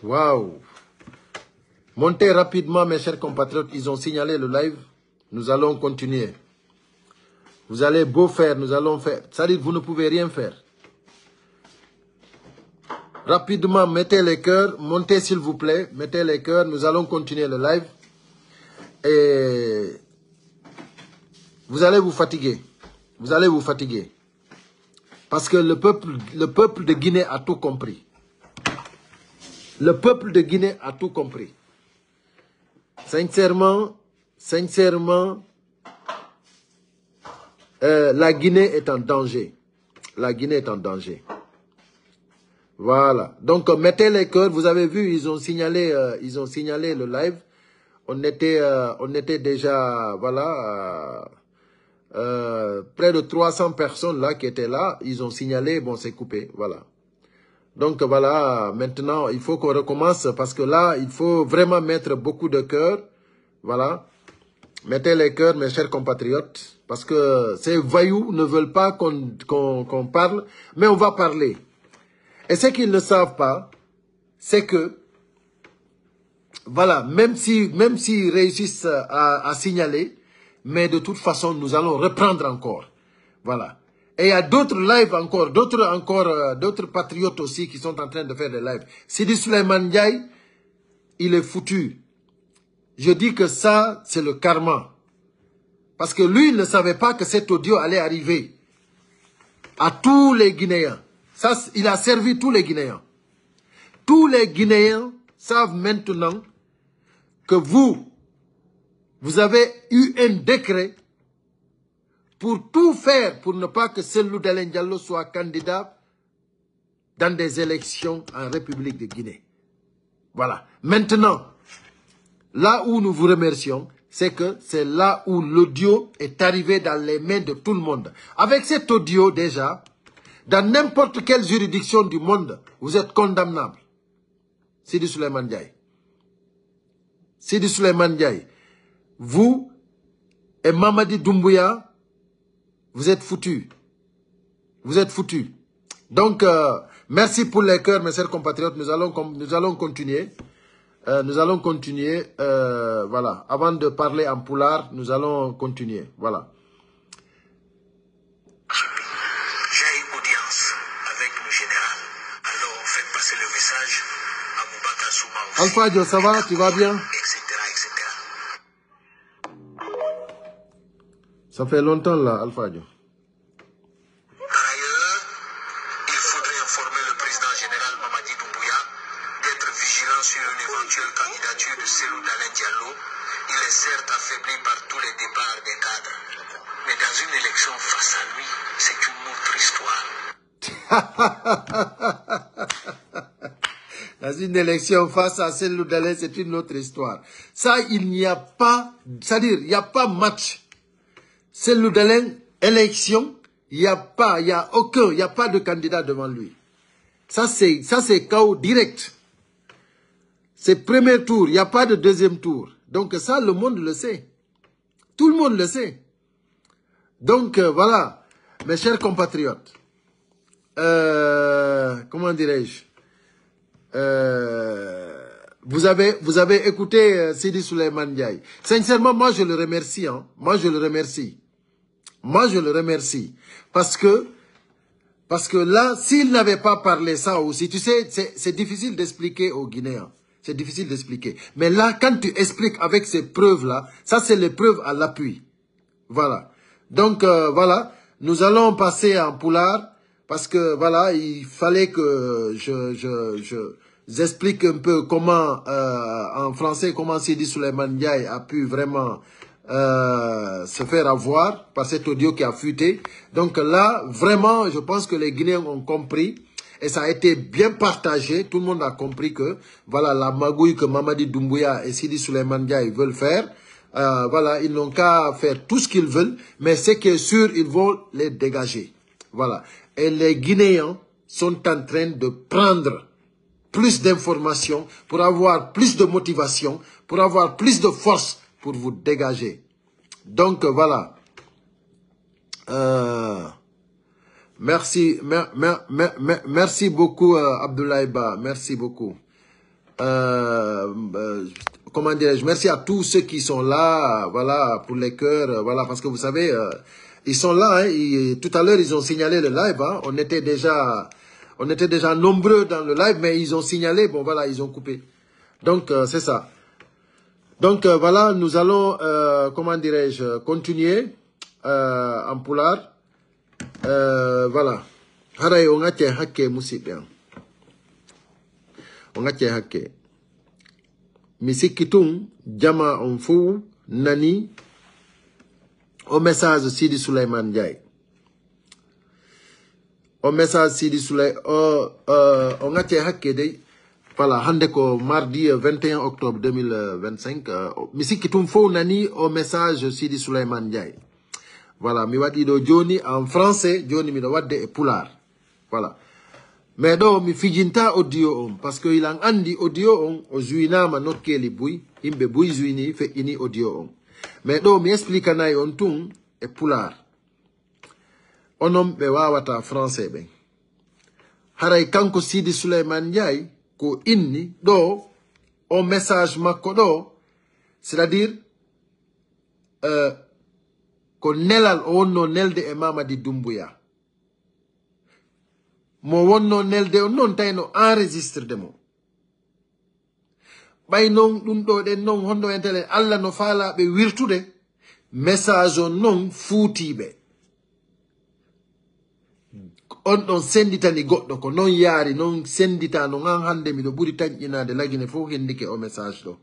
Waouh. Montez rapidement, mes chers compatriotes. Ils ont signalé le live. Nous allons continuer. Vous allez beau faire, nous allons faire. C'est-à-dire vous ne pouvez rien faire. Rapidement, mettez les cœurs. Montez s'il vous plaît. Mettez les cœurs. Nous allons continuer le live. Et vous allez vous fatiguer. Vous allez vous fatiguer. Parce que le peuple de Guinée a tout compris. Le peuple de Guinée a tout compris. Sincèrement, la Guinée est en danger. La Guinée est en danger. Voilà. Donc, mettez les cœurs. Vous avez vu, ils ont signalé le live. On était déjà, voilà, près de 300 personnes là qui étaient là. Ils ont signalé, bon, c'est coupé. Voilà. Donc, voilà, maintenant, il faut qu'on recommence parce que là, il faut vraiment mettre beaucoup de cœur. Voilà. Mettez les cœurs, mes chers compatriotes, parce que ces voyous ne veulent pas qu'on parle, mais on va parler. Et ce qu'ils ne savent pas, c'est que, voilà, même s'ils réussissent à signaler, mais de toute façon, nous allons reprendre encore. Voilà. Et il y a d'autres lives encore, d'autres patriotes aussi qui sont en train de faire des lives. Sidi Souleymane Ndiaye, il est foutu. Je dis que ça, c'est le karma. Parce que lui, il ne savait pas que cet audio allait arriver à tous les Guinéens. Ça, il a servi tous les Guinéens. Tous les Guinéens savent maintenant que vous avez eu un décret pour tout faire pour ne pas que Cellou Dalein Diallo soit candidat dans des élections en République de Guinée. Voilà. Maintenant, là où nous vous remercions, c'est que c'est là où l'audio est arrivé dans les mains de tout le monde. Avec cet audio, déjà, dans n'importe quelle juridiction du monde, vous êtes condamnable. Sidi Souleymane Ndiaye. Sidi Souleymane Ndiaye. Vous et Mamadi Doumbouya, vous êtes foutus. Vous êtes foutus. Donc, merci pour les cœurs, mes chers compatriotes. Nous allons continuer. Nous allons continuer. Voilà. Avant de parler en poulard, nous allons continuer. Voilà. J'ai eu audience avec le général. Alors, faites passer le message à Boubacar Souma aussi. Alpha Dio, ça va? Tu vas bien? Etc. Ça fait longtemps là, Alpha Dio. Par ailleurs, il faudrait informer le président général Mamadi Doumbouya d'être vigilant sur une éventuelle candidature de Cellou Dalein Diallo. Il est certes affaibli par tous les départs des cadres. Mais dans une élection face à lui, c'est une autre histoire. Dans une élection face à Cellou Dalein, c'est une autre histoire. Ça, il n'y a pas, c'est-à-dire, il n'y a pas match. Cellou Dalein, élection, il n'y a pas de candidat devant lui. Ça, c'est KO direct. C'est premier tour, il n'y a pas de deuxième tour. Donc ça, le monde le sait. Tout le monde le sait. Donc, voilà, mes chers compatriotes. Comment dirais-je? Vous avez écouté Sidi Souleymane Ndiaye. Sincèrement, moi, je le remercie. Hein. Moi, je le remercie. Parce que là, s'il n'avait pas parlé ça aussi, tu sais, c'est difficile d'expliquer aux Guinéens. C'est difficile d'expliquer. Mais là, quand tu expliques avec ces preuves-là, ça, c'est les preuves à l'appui. Voilà. Donc, voilà. Nous allons passer en poulard. Parce que, voilà, il fallait que j'explique un peu comment, en français, comment Sidi Souleymane Ndiaye a pu vraiment se faire avoir par cet audio qui a fuité. Donc là, vraiment, je pense que les Guinéens ont compris et ça a été bien partagé. Tout le monde a compris que, voilà, la magouille que Mamadi Doumbouya et Sidi Souleymane Ndiaye veulent faire, voilà, ils n'ont qu'à faire tout ce qu'ils veulent, mais ce qui est sûr, ils vont les dégager. Voilà. Et les Guinéens sont en train de prendre plus d'informations pour avoir plus de motivation, pour avoir plus de force pour vous dégager. Donc, voilà. Merci beaucoup, Abdoulaye Ba. Merci beaucoup. comment dirais-je, merci à tous ceux qui sont là, voilà, pour les cœurs, voilà, parce que vous savez, ils sont là, hein, tout à l'heure, ils ont signalé le live, hein, on était déjà nombreux dans le live, mais ils ont signalé, bon, voilà, ils ont coupé. Donc, c'est ça. Donc, voilà, nous allons, comment dirais-je, continuer en poulard. Voilà. Haray, on a hacké musibe. On a hacké. Misikitung, Jama on fou, Nani, au message Sidi Suleiman Ndiaye. Au message Sidi Suleiman, on a hacké de, voilà, handeko mardi 21 octobre 2025. Misikitung fou, Nani, au message Sidi Suleiman Ndiaye. Voilà, mi wadi do Johnny en français, Johnny mi do wadde e pular. Voilà. Mais do mi fijinta audio on parce que il en andi audio on o juinama nokkeli buy himbe buy juini fe ini audio on. Mais do mi explica nay on tun e pular. Onom be wawata français ben. Haray kanko Sidi Suleiman Ndiaye ko inni do o message makko do, c'est-à-dire ko nelal o wonno nelde e Mamadi Doumbouya. Mo wonno nelde o non tayno enregistre de mo. Bay non ɗum ɗo ɗen non hondo entele Allah no faalaɓe wirtude message o non fuutiɓe. On ɗon senditani goɗɗo ko non yaari non sendita no an hande miɗo ɓuri taƴƴinade lagine fof hendike o message ɗo.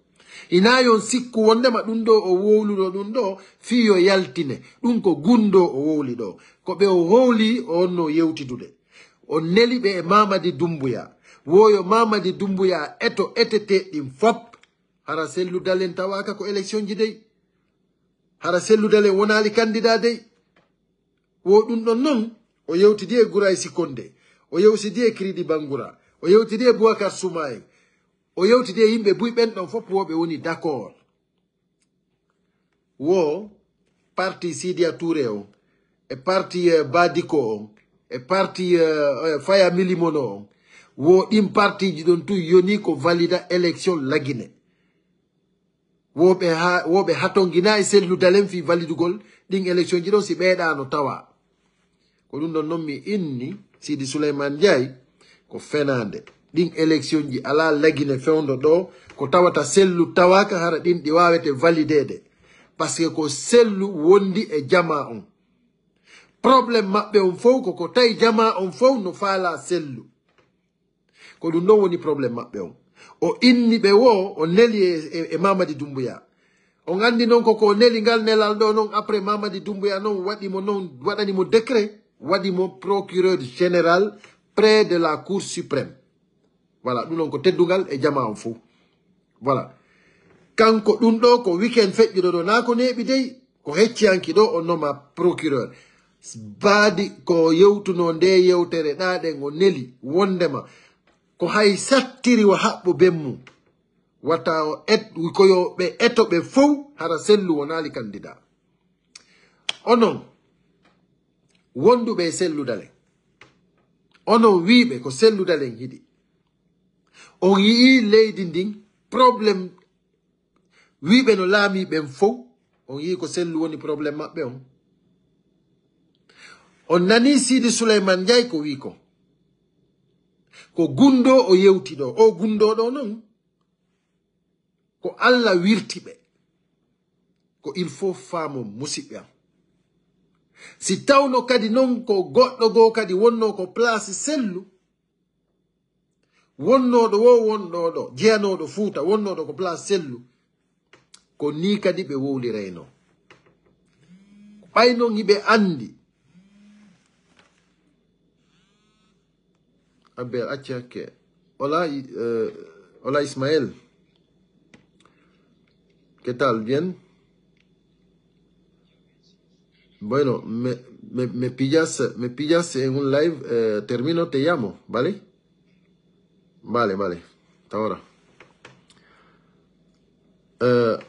Ina yon sikku wondema ɗum ɗo o wowluɗo ɗum ɗo fiyo yaltine ɗum ko gundo o wowli ɗo ko ɓe o howli o wonno yewtitude o neli ɓe e Mamadi Doumbouya woyo Mamadi Doumbouya eto etete ɗin fop hara selludalen tawaka ko élection ji dey hara selludalen wonali candidat dey wo ɗum ɗon non o yewtidi e Gouray Sikonde o yewtidi e Kridi Bangoura o yewtidi e Boubacar Soumaye o yewtidi e yimɓe buy ɓen ɗon fof woɓe woni d'accord wo parti Sidia Touré on e parti Badiko on e parti Faya Milimono on wo ɗin parti ji ɗon tu yoni ko valida élection lagine woɓe hatongina e selludalen fi validugol ɗin élection ji ɗon si ɓeeɗano tawa ko ɗum ɗon noon mi inni Sidi Suleiman Ndiaye ko fenande ɗin élection ji ala lagine fewdo ɗo ko tawata sellu tawaka hara ɗin ɗi wawete validede par ce que ko sellu wondi e jama on probléme maɓɓe on fof koko tawi jama on fof no faala sellu ko ɗum ɗon woni probléme maɓɓe on o inni ɓe wo o neli e Mamadi Doumbouya on andi noon koko neli ngal nelal ɗo noon après Mamadi Doumbouya noon waɗimo noon waɗanimo décret waɗimo procureur général près de la cour suprême voilà ɗum noon ko teddugal e jama on fof voilà kanko ɗum ɗo ko weekend feƴƴuɗo ɗo na ko neeɓi dey ko hecciyanki ɗo o noma procureur baadi ko yewtuno nde yewtere ɗaɗen o neli wondema ko hay sattiri o haɓɓo bemmu wata o koyo ɓe eto ɓe fof hara sellu wonali candidat onon wonduɓe e selludalen onon wiɓe ko selludalen hiɗi on yii leydi ndin probléme wiɓe no laami ɓen fof on yii ko sellu woni probléme maɓɓe on on nani Sidi Suleiman Ndiaye ko wi ko gundo o yewti ɗo o gundo ɗo noon ko Allah wirti ɓe ko il faut faamo musidɓe am si tawno kadi noon ko goɗɗo goo kadi wonno ko place sellu wonnoɗo wo wonɗo ɗo jeyanoɗo Fuuta wonnoɗo ko place sellu ko ni kadi ɓe wowlirayno ɓay noon hiɓe andi Abel Achiake. Hola, hola Ismael. ¿Qué tal? ¿Bien? Bueno, me pillas en un live. Termino, te llamo, ¿vale? Vale. Hasta ahora.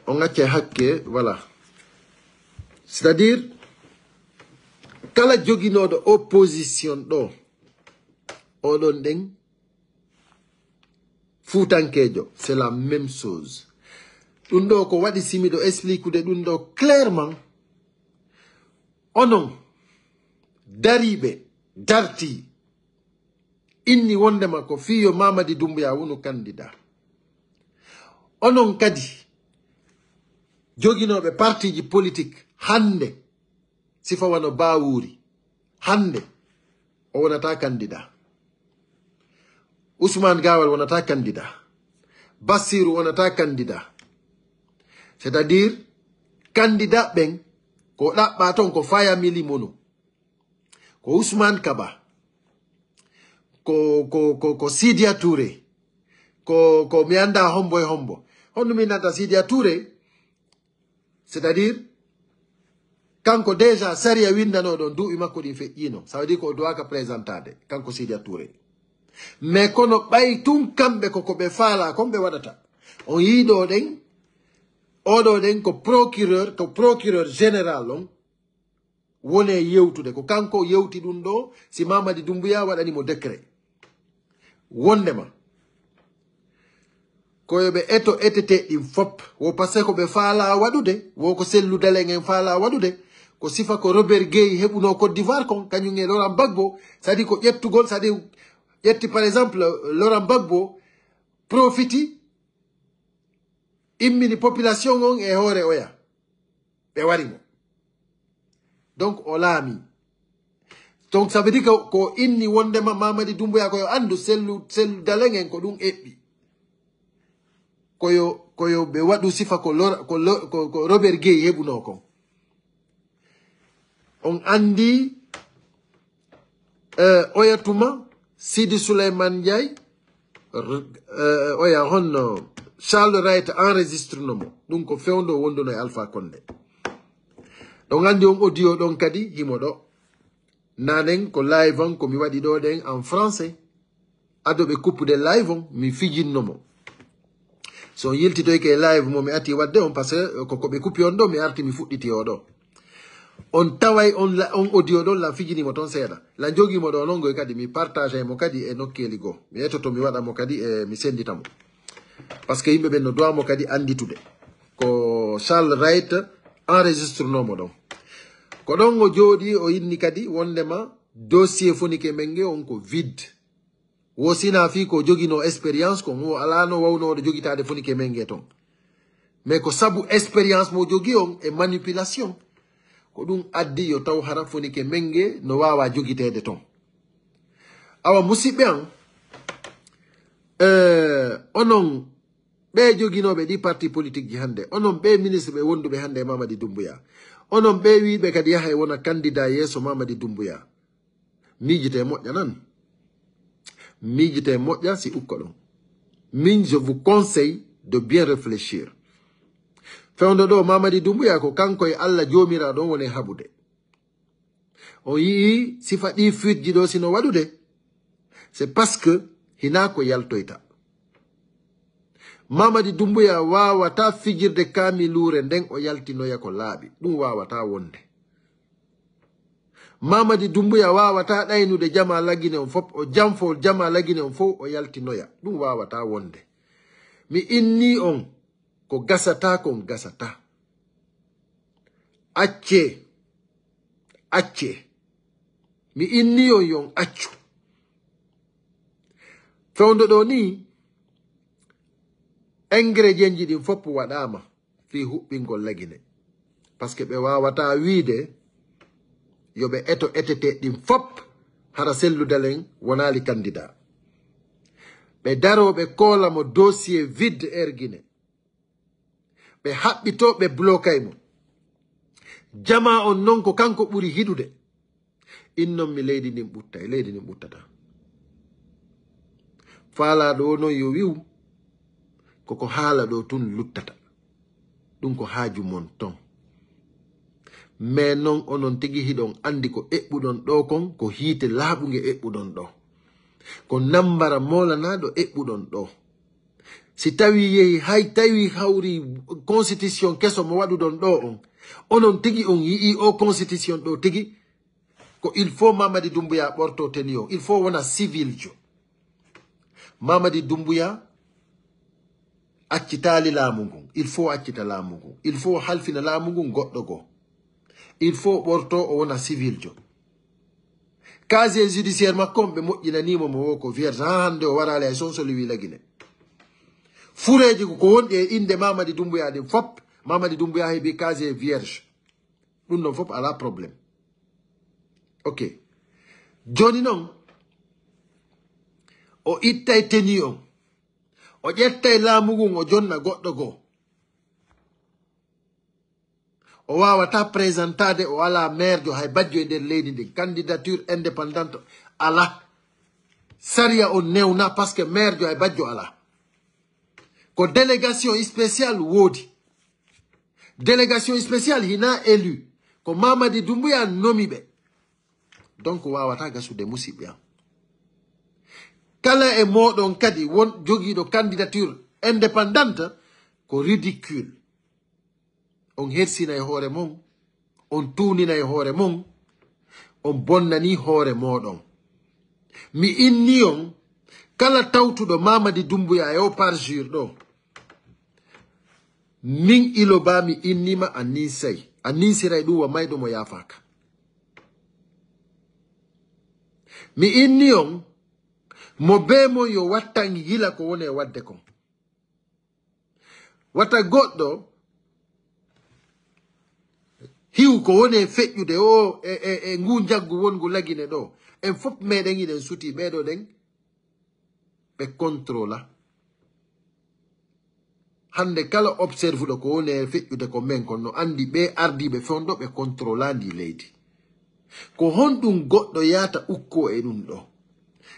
On a que voilà. C'est-à-dire, kala jogino de opposition do. Oɗon ɗen Futankejo, c'est la même chose. Dundo ko wadi simido explique de dundo clairement. Onon daribe darti inni wondema ko fiyo Mamadi Doumbouya wonu candidat. Onon kadi joginoɓe partiji politique hande sifa wano Bawuri hande o wonata candidat. Ousmane Gawal wonata candidat. Bassirou wonata candidat. C'est-à-dire candidat ben ko ɗaɓɓa ton ko Faya Mili Mono, ko Ousmane Kaba, ko Sidia Touré, ko mi anda hombo e hombo. Honno mi nata Sidia Touré, c'est-à-dire kanko déjà saria windano ɗon duuɓi makko ɗin feƴƴino. Ça veut dire ko doaka présentade kanko Sidia Touré. Mais kono ɓay tun kamɓe koko ɓe faala kon ɓe waɗata. On yiɗo ɗen oɗo ɗen ko procureur général on wone yewtude ko kanko yewti ɗum ɗo si Mamadi Doumbouya waɗanimo décret wondema koyoɓe eto etete ɗin fop wo par ce que ko ɓe faala waɗude wo ko selludalen en faala waɗude ko sifa ko Robert Gueye heɓuno Côte d'Ivoire kon kañum e Laurent Gbagbo c'est-à-dire ko ƴettugol c'est-à-dire ƴetti par exemple Laurent Gbagbo profiti immini population on e hoore oya ɓe warimo donc o laami donc ça veut dire ko inni wondema Mamadi Doumbouya koyo andu sellu dalen en ko ɗum eɓɓi koyo ɓe waɗu sifa ko Robert Gueye heɓuno kon on andi oya tuma Sidi Souleymane Ndiaye oya honno Charles Wright enregistre nomo ɗum ko fewndo wonduno e Alpha Condé ɗon andi on audio ɗon kadi himo ɗo nanen ko live on komi waɗi ɗo ɗen en français adoɓe kuppude live on mi fijinnomo so yiltitoyke live mo mi ati wadde on par ce que koko ɓe kuppi on ɗo mi arti mi fuɗɗiti o ɗo on taway on audio ɗon la fijinimo toon seeɗa la jogimo ɗo non goy kadi mi partage mo kadi e nokkeli goo mi yettoto mi waɗamo kadi e mi senditamo parce que yimɓe ɓen no doimo kadi anditude ko Charles Wright enregistre nomo ɗon ko ɗon o jooɗi o inni kadi wondema dossier fonike menge on ko vide wo sina fi ko jogino expérience ko mo alano wawnoɗo jogitade fonike menge ton mais ko sabu expérience mo jogi on e manipulation ko ɗum addi yo taw hara fonike menge no wawa jogitede ton awa musidɓe an onon ɓe joginoɓe ɗi parti politique ji hande onon ɓe ministre ɓe wonduɓe hande e Mamadi Doumbouya onon ɓe wiɓe kadi yaha e wona candidat yeeso Mamadi Doumbouya miijite moƴƴa nan miijite moƴƴa si ukko ɗon min je vous conseille de bien réfléchir fewndo ɗo Mamadi Doumbouya ko kanko e Allah jomiraɗo ɗon woni haɓude o yii sifa ɗi fuitji ɗo sino waɗude c'est parce que hina ko yaltoyta Mamadi Doumbouya wawata fijirde kaamilure nden o yaltinoya ko laaɓi ɗum wawata wonde Mamadi Doumbouya wawata ɗaynude jama lagine on fof o jamfo jama lagine on fof o yaltinoya ɗum wawata wonde mi inni on ko gasata kon gasata acce mi inni on yon accu fewndo ɗo ni ingrédientji ɗin fopp waɗama fi huɓɓingol lagine par ce que ɓe wawata wiide yoɓe eto etete ɗin fopp hara selludalen wonali candidat ɓe daroɓe koolamo dossier vide erguine ɓe haɓɓito ɓe blokay mo jama on non ko kanko ɓuri hiɗude innon mi leydi ndin ɓuttay leydi ndin ɓuttata faalaɗo noon yo wiw koko haala ɗo tun luttata ɗum ko haaju mon ton mais non onon tigi hiɗon andi ko eɓɓuɗon ɗo kon ko hiite laaɓuge eɓɓuɗon ɗo ko nambara molanaɗo eɓɓuɗon ɗo si tawi yehi hay tawi hawri constitution keso mo waɗuɗon ɗo on onon tigi on yii o constitution ɗo tigi ko il faut Mamadi Doumbouya ɓorto teni o il faut wona civil jo Mamadi Doumbouya accitali laamu ngun il faut accita laamu ngun il faut halfina laamu ngun goɗɗo go il faut ɓorto o wona civil jo casier judiciaire makko ɓe moƴƴinanimo mo wo ko vierge ha hande o warali hay sonsoli wi lagine fureji ko wonɗi e inde Mamadi Doumbouya ɗin fop Mamadi Doumbouya heeɓi casier vierge ɗum ɗon fop ala probléme ok joni noon o ittay teni on o ƴettay laamu ngun o jonna goɗɗo goo o wawata présentade o ala maire jo hay bajjo e nder leydi ndin candidature indépendante ala saria o newna par ce que maire jo hay bajjo ala ko délégation spéciale woodi délégation spéciale hina élu ko Mamadi Doumbouya nomi ɓe donc wawata gasude musidɓe am kala e moɗon kadi won jogiiɗo candidature indépendante ko ridicule on hersina e hoore mon on tuunina e hoore mon on bonnani hoore moɗon mi inni on kala tawtuɗo Mamadi Doumbouya e o parjure ɗo min Iloba mi innima a ninsay a ninsiray ɗum wa mayɗo mo yaafaka mi inni on mo beemo yo wattan gila ko woni e wadde kon wata goɗɗo hiw ko woni e feƴƴude o e ngu jaggu wongu lagine ɗo en fof meɗen iɗen suti ɓeɗo ɗen ɓe contrôla hande kala observe ɗo ko woni e feƴƴude ko men kon no andi ɓe ardiɓe fonɗo ɓe contrôla ndi leydi ko honɗum goɗɗo yata ukko e ɗum ɗo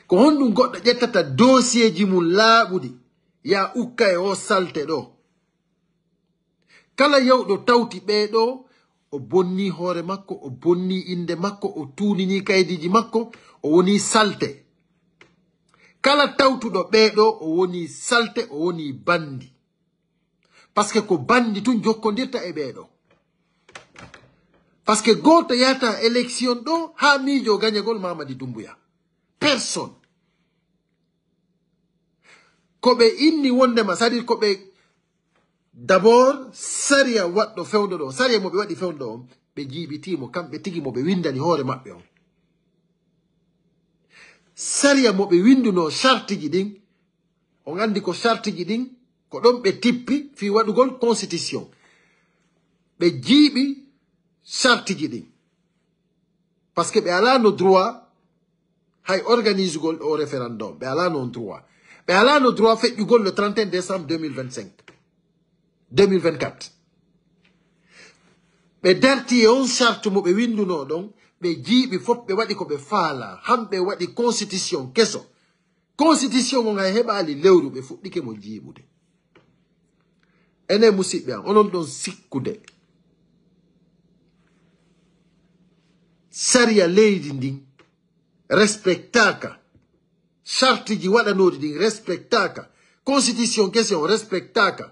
ko honɗum goɗɗo ƴettata dossier ji mum laaɓuɗi ya ukka e o salte ɗo kala yawɗo tawti ɓeɗo o bonni hoore makko o bonni inde makko o tuunini kaydiji makko o woni salte kala tawtuɗo ɓeɗo o woni salte o woni bandi par ce que ko bandi tun jokkodirta e ɓeɗo par ce que goto yata élection ɗo ha miijo gañagol Mamadi Doumbouya personne ko ɓe inni wondema c'est à dire ko ɓe d'abord saria waɗɗo fewdo ɗo saria mo ɓe waɗi fewdo on ɓe jiibitimo kamɓe tigi mo ɓe windani hoore maɓɓe on saria mo ɓe winduno charte ji ɗin on andi ko charte ji ɗin ko ɗon ɓe tippi fi waɗugol constitution ɓe jiiɓi charte ji ɗin par ce que ɓe alano droit hay organise gol o référendum ɓe alano droit ɓe alano droit feƴƴugol le 31 décembre 2024 ɓe darti e on charte mo ɓe winduno ɗon ɓe jiiɓi fof ɓe waɗi ko ɓe faala hamɓe waɗi constitution keso constitution on hay heɓali lewru ɓe fuɗɗike mo jiiɓude enen musidɓe am onon ɗon sikkude saria leydi ndin respectaka charte ji waɗanoɗi ɗin respectaka constitution kese on respectaka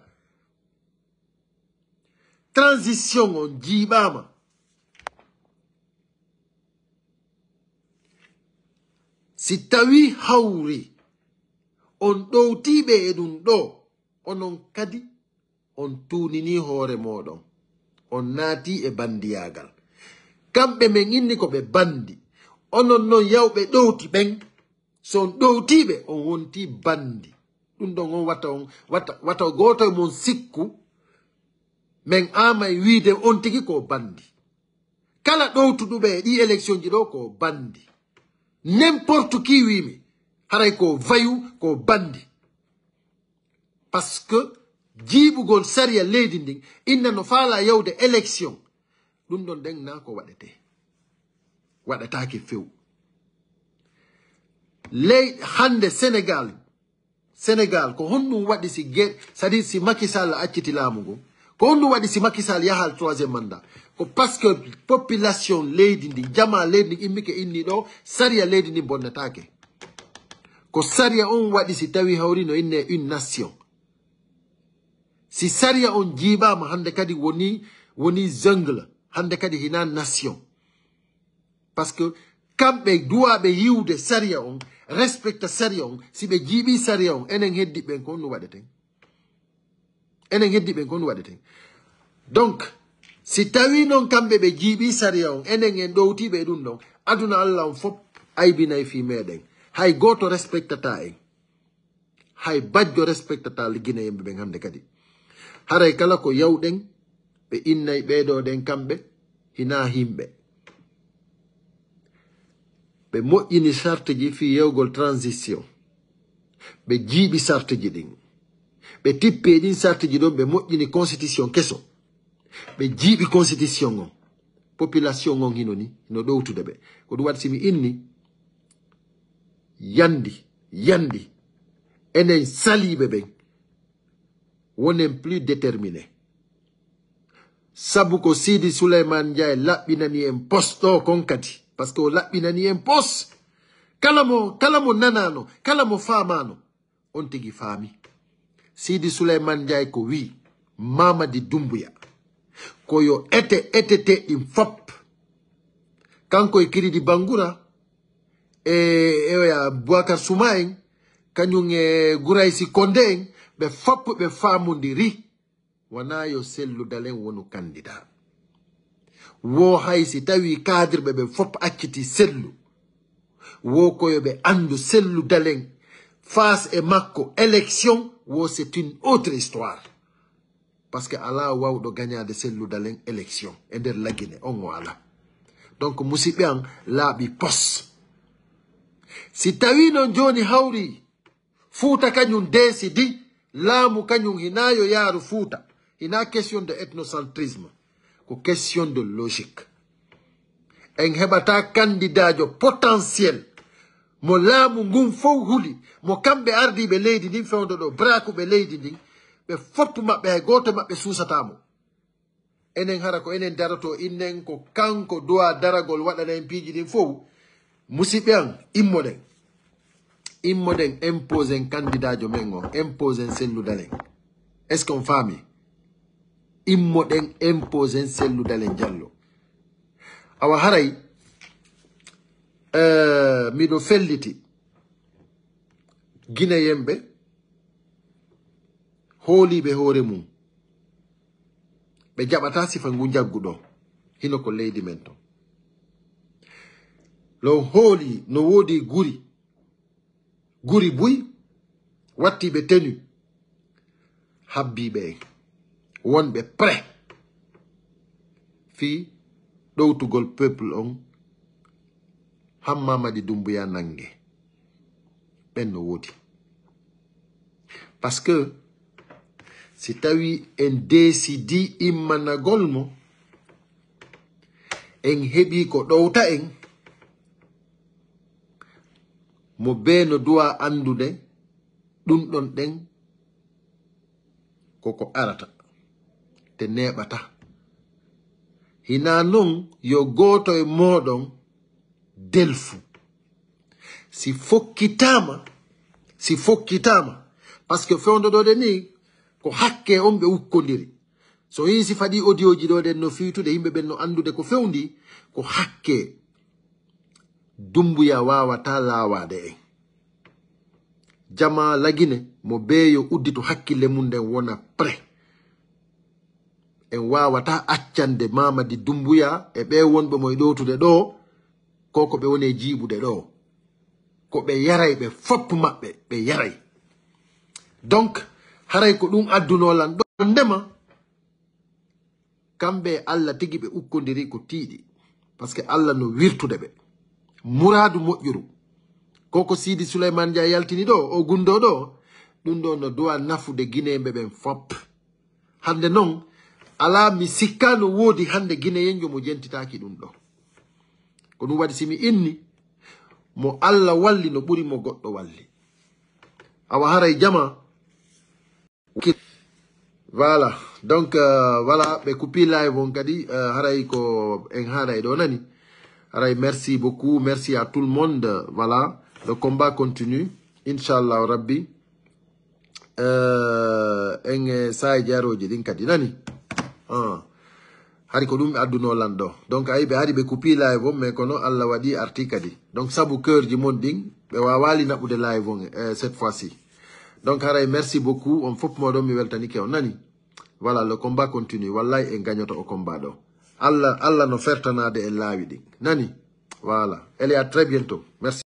transition on jiiɓama si tawi hawri on ɗowtiɓe e ɗum ɗo onon kadi on tuunini hoore moɗon on naati e bandiyagal kamɓe men inni ko ɓe bandi onon noon yawɓe ɗowti ɓen so on ɗowtiɓe on wonti bandi ɗum ɗon on wata goto e mon sikku men amay wiide on tigi ko bandi kala ɗowtuɗuɓe e ɗi élection ji ɗo ko bandi n'importe qui wimi haray ko vayu ko bandi par ce que jiiɓugol saria leydi ndin inna no faala yawde élection ɗum ɗon ɗen na ko waɗete waɗatake few ley hande sénégal ko honɗum waɗi si c'est à dire si Macky Sall acciti laamu ngu ko honɗum waɗi si Macky Sall yahal troisiéme mandat ko par ce que population leydi ndi jama leydi ndi immike inni ɗo saria leydi ndi bonnatake ko saria on waɗi si tawi hawri no inne une nation si saria on jiiɓama hande kadi woni jungle hande kadi hina nation parce que kamɓe duwaɓe yiwde saria on respecta saria on si ɓe jiiɓi saria on enen heddi ɓen ko honno waɗeten enen heddi ɓen kon waɗeten donc si tawi noon kamɓe ɓe jiiɓi saria on enen en ɗowtiɓe ɗum ɗon aduna Allah on fop aybinayi fi meɗen hay goto respectata en hay bajjo respectata Guinée yimɓe ɓen hande kadi haray kala ko yawɗen ɓe innayi ɓeɗoɗen kamɓe hina himɓe ɓe moƴƴini charte ji fi yewgol transition ɓe jiiɓi charte ji ɗin ɓe tippe ɗin charte ji ɗon ɓe moƴƴini constitution keso ɓe jiiɓi constitution on population on hino ni no ɗowtude ɓe ko ɗum waɗi simi inni yandi enen saliɓe ɓen wonen plus déterminé sabu ko Sidi Souleymane Ndiaye laɓɓinani en poste ɗo kon kadi par ce que o laɓɓinani en poste kala mo nanano kala mo famano on tigi faami Sidi Souleymane Ndiaye ko wi Mamadi Doumbouya ko yo etete ɗin fop kanko e Kiridi Bangura e Boubacar Souma en kañum e Gouraysi Condé en ɓe fop ɓe famodiri wona yo selludalen wonu candidat wo hay si tawi kadirɓe ɓe fop acciti sellu wo koyo ɓe andu selludalen face e makko élection wo c'est une autre histoire parce que ala wawɗo gagnade selludalen élection e nder laguine on o ala donc musidɓe an laaɓi pos si tawi noon joni hawri Fouta kañum décidi laamu kañum hinayo yaaru Fouta hina question de ethnocentrisme ko question de logique en heɓata candidat jo potentiel mo laamu ngun fof huli mo kamɓe ardiɓe leydi ndin fewdo ɗo brakuɓe leydi ndin ɓe fop maɓɓe hay goto maɓɓe susatamo enen hara ko enen darato innen ko kanko dowa daragol waɗana en piiji ɗin fof musidɓe an immoɗen imposen candidat jo men o imposen selludalen est ce qu'on faami immoɗen imposen selludalen Diallo awa haray miɗo felliti Guinéyemɓe hooliɓe hoore mum ɓe jaɓata sifa ngu jagguɗo hino ko leydi men ton lo hooli no woodi guri buy wattiɓe tenu habbiɓe en wonɓe prêt fi ɗowtugol peuple on Mamadi Doumbouya nangue ɓen no woodi par ce que si tawi en décidi immanagol mo en heɓi ko ɗowta en mo be no duwa andude ɗum ɗon ɗen koko arata te neɓata hina non yo goto e moɗon delfu si fokkitama par ce que fewdoɗoɗe ni ko hakke on ɓe ukkodiri so yi si faɗi audio ji ɗo ɗen no fiitude yimɓe ɓen no andude ko fewndi ko hakke Doumbouya wawata laawade en jama lagine mo beeyo uddito hakkille mum nden wona prêt en wawata accande Mamadi Doumbouya e ɓe wonɓe moye ɗowtude ɗo koko ɓe woni jiiɓude ɗo ko ɓe yaray ɓe fop maɓɓe ɓe yaray donc haray ko ɗum addunolan ɗo ndema kamɓe Allah tigi ɓe ukkodiri ko tiiɗi par ce que Allah no wirtude ɓe muradu moƴƴuru koko Sidi Souleymane Ndiaye yaltini ɗo o gundo ɗo ɗum ɗo no dowa nafude Guinéyemɓe ɓen fop hande noon ala mi sikka no woodi hande Guinéyenjo mo jentitaki ɗum ɗo ko ɗum waɗi simi inni mo Allah walli no ɓuri mo goɗɗo walli awa haray jama voilà donc voilà ɓe coupi live on kadi haray ko en haaray ɗo nani haray merci beaucoup merci à tout le monde voilà le combat continue inchallah rabbi en sae jaroji ɗin kadi nani hari ko ɗum ɓe addunolan ɗo donc ayi ɓe ari ɓe coupi live on mais kono Allah waɗi arti kadi donc sabu cœur ji mon ɗin ɓe wawali naɓude live on cette fois ci donc haray merci beaucoup on fop moɗon mi weltanike on nani Voilà, le combat continue. Wallahi, en gagnant au combat. Allah no fertanade et lawidi. Nani? Voilà. Elle est à très bientôt. Merci.